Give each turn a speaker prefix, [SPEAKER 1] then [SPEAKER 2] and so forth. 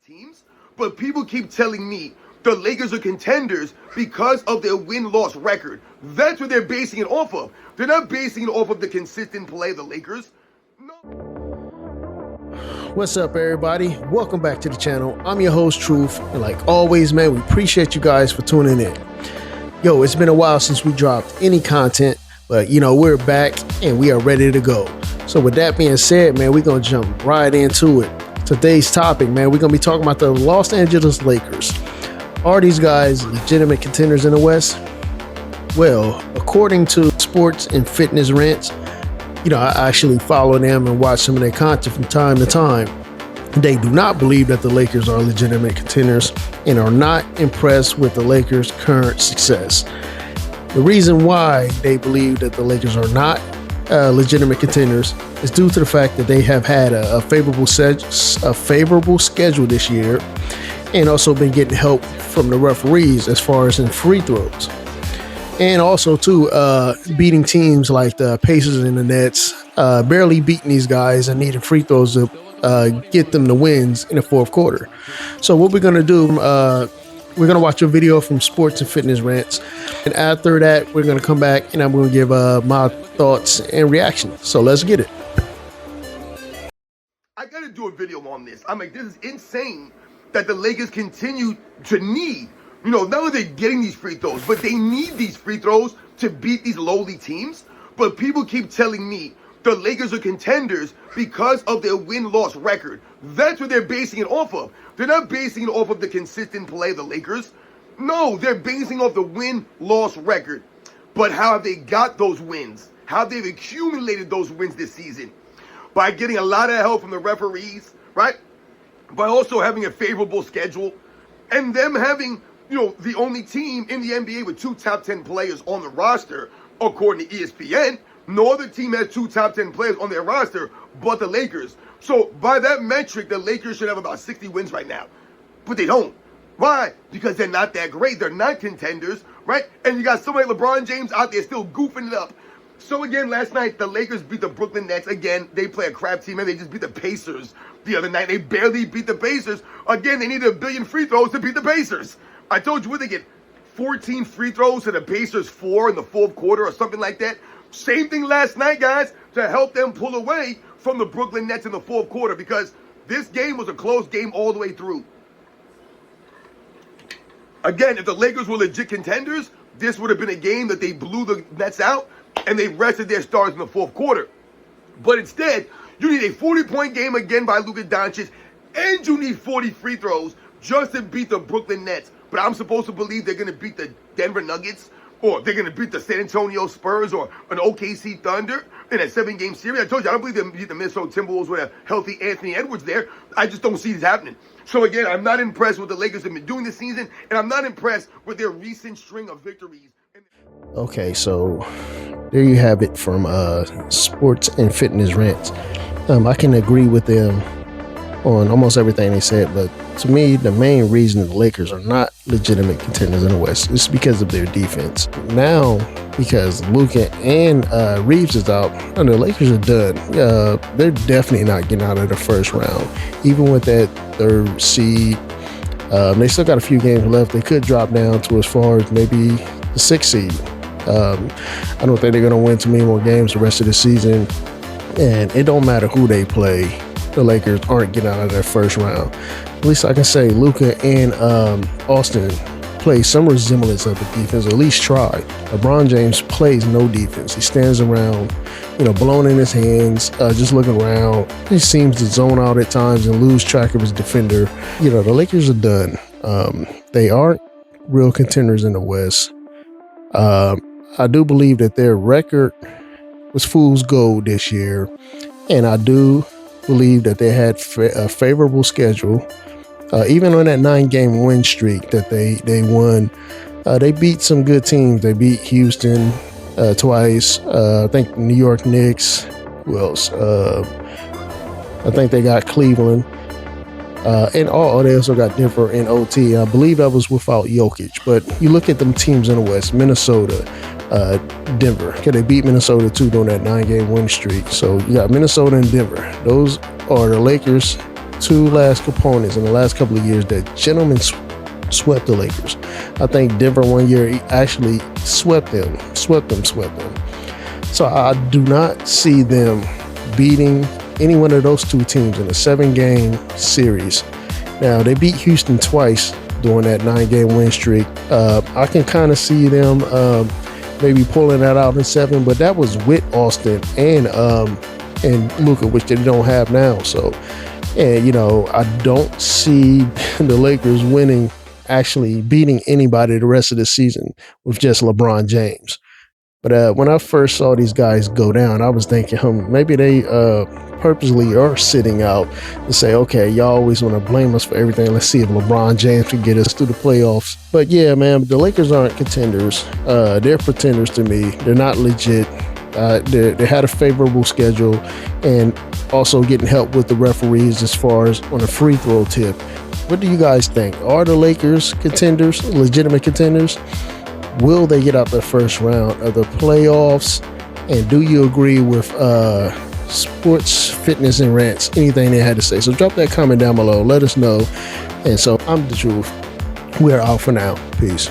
[SPEAKER 1] teams, but people keep telling me the Lakers are contenders because of their win-loss record. That's what they're basing it off of. They're not basing it off of the consistent play of the Lakers. No.
[SPEAKER 2] What's up, everybody? Welcome back to the channel. I'm your host, Truth, and like always, man, we appreciate you guys for tuning in. Yo, it's been a while since we dropped any content, but we're back and we are ready to go. So with that being said, man, we're gonna jump right into it. Today's topic, man, we're gonna be talking about the Los Angeles Lakers. Are these guys legitimate contenders in the West? Well, according to Sports N Fitness Rants, I actually follow them and watch some of their content from time to time. They do not believe that the Lakers are legitimate contenders and are not impressed with the Lakers' current success. The reason why they believe that the Lakers are not legitimate contenders is due to the fact that they have had a favorable schedule this year, and also been getting help from the referees as far as in free throws. And also, too, beating teams like the Pacers and the Nets, barely beating these guys and needing free throws to get them the wins in the fourth quarter. So what we're going to do, we're going to watch a video from Sports and Fitness Rants. And after that, we're going to come back and I'm going to give my thoughts and reactions. So let's get it.
[SPEAKER 1] I got to do a video on this. I'm like, this is insane that the Lakers continue to need, not only they're getting these free throws, but they need these free throws to beat these lowly teams. But people keep telling me the Lakers are contenders because of their win-loss record. That's what they're basing it off of. They're not basing it off of the consistent play of the Lakers. No, they're basing off the win-loss record. But how have they got those wins? How they've accumulated those wins this season? By getting a lot of help from the referees, right? By also having a favorable schedule, and them having, the only team in the NBA with 2 top 10 players on the roster, according to ESPN. No other team has 2 top 10 players on their roster but the Lakers. So by that metric, the Lakers should have about 60 wins right now. But they don't. Why? Because they're not that great. They're not contenders, right? And you got somebody like LeBron James out there still goofing it up. So again, last night, the Lakers beat the Brooklyn Nets. Again, they play a crap team, and they just beat the Pacers the other night. They barely beat the Pacers. Again, they needed 1 billion free throws to beat the Pacers. I told you, what they get? 14 free throws to the Pacers 4 in the fourth quarter or something like that. Same thing last night, guys, to help them pull away from the Brooklyn Nets in the fourth quarter, because this game was a close game all the way through. Again, if the Lakers were legit contenders, this would have been a game that they blew the Nets out and they rested their stars in the fourth quarter. But instead, you need a 40-point game again by Luka, and you need 40 free throws just to beat the Brooklyn Nets. But I'm supposed to believe they're going to beat the Denver Nuggets, or they're going to beat the San Antonio Spurs or an OKC Thunder in a 7-game series. I told you, I don't believe they'll beat the Minnesota Timberwolves with a healthy Anthony Edwards there. I just don't see this happening. So again, I'm not impressed with what the Lakers have been doing this season, and I'm not impressed with their recent string of victories.
[SPEAKER 2] Okay, so there you have it from Sports and Fitness Rants. I can agree with them on almost everything they said, but to me, the main reason the Lakers are not legitimate contenders in the West is because of their defense. Now, because Luka and Reeves is out, and the Lakers are done. They're definitely not getting out of the first round. Even with that 3rd seed, they still got a few games left. They could drop down to as far as maybe the 6th seed. I don't think they're going to win too many more games the rest of the season. And it don't matter who they play. The Lakers aren't getting out of their first round. At least I can say Luka and Austin play some resemblance of the defense, or at least try. LeBron James plays no defense. He stands around, blowing in his hands, just looking around. He seems to zone out at times and lose track of his defender. The Lakers are done. They aren't real contenders in the West. I do believe that their record was fool's gold this year, and I do believe that they had a favorable schedule. Even on that 9-game win streak that they won, they beat some good teams. They beat Houston twice. I think New York Knicks. Who else? I think they got Cleveland. And they also got Denver and OT. I believe that was without Jokic. But you look at them teams in the West, Minnesota, Denver. Okay, they beat Minnesota too during that 9-game win streak. So you got Minnesota and Denver. Those are the Lakers two last opponents in the last couple of years that gentlemen swept the Lakers. I think Denver one year actually swept them. So I do not see them beating any one of those two teams in a 7-game series. Now, they beat Houston twice during that 9-game win streak. I can kind of see them maybe pulling that out in 7, but that was with Austin and Luka, which they don't have now. So, and I don't see the Lakers actually beating anybody the rest of the season with just LeBron James. But when I first saw these guys go down, I was thinking, maybe they purposely are sitting out to say, okay, y'all always want to blame us for everything. Let's see if LeBron James can get us through the playoffs. But yeah, man, the Lakers aren't contenders. They're pretenders to me. They're not legit. They had a favorable schedule and also getting help with the referees as far as on a free throw tip. What do you guys think? Are the Lakers contenders, legitimate contenders? Will they get out the first round of the playoffs? And do you agree with Sports Fitness and Rants, anything they had to say? So drop that comment down below. Let us know. And so I'm the truth. We're out for now. Peace.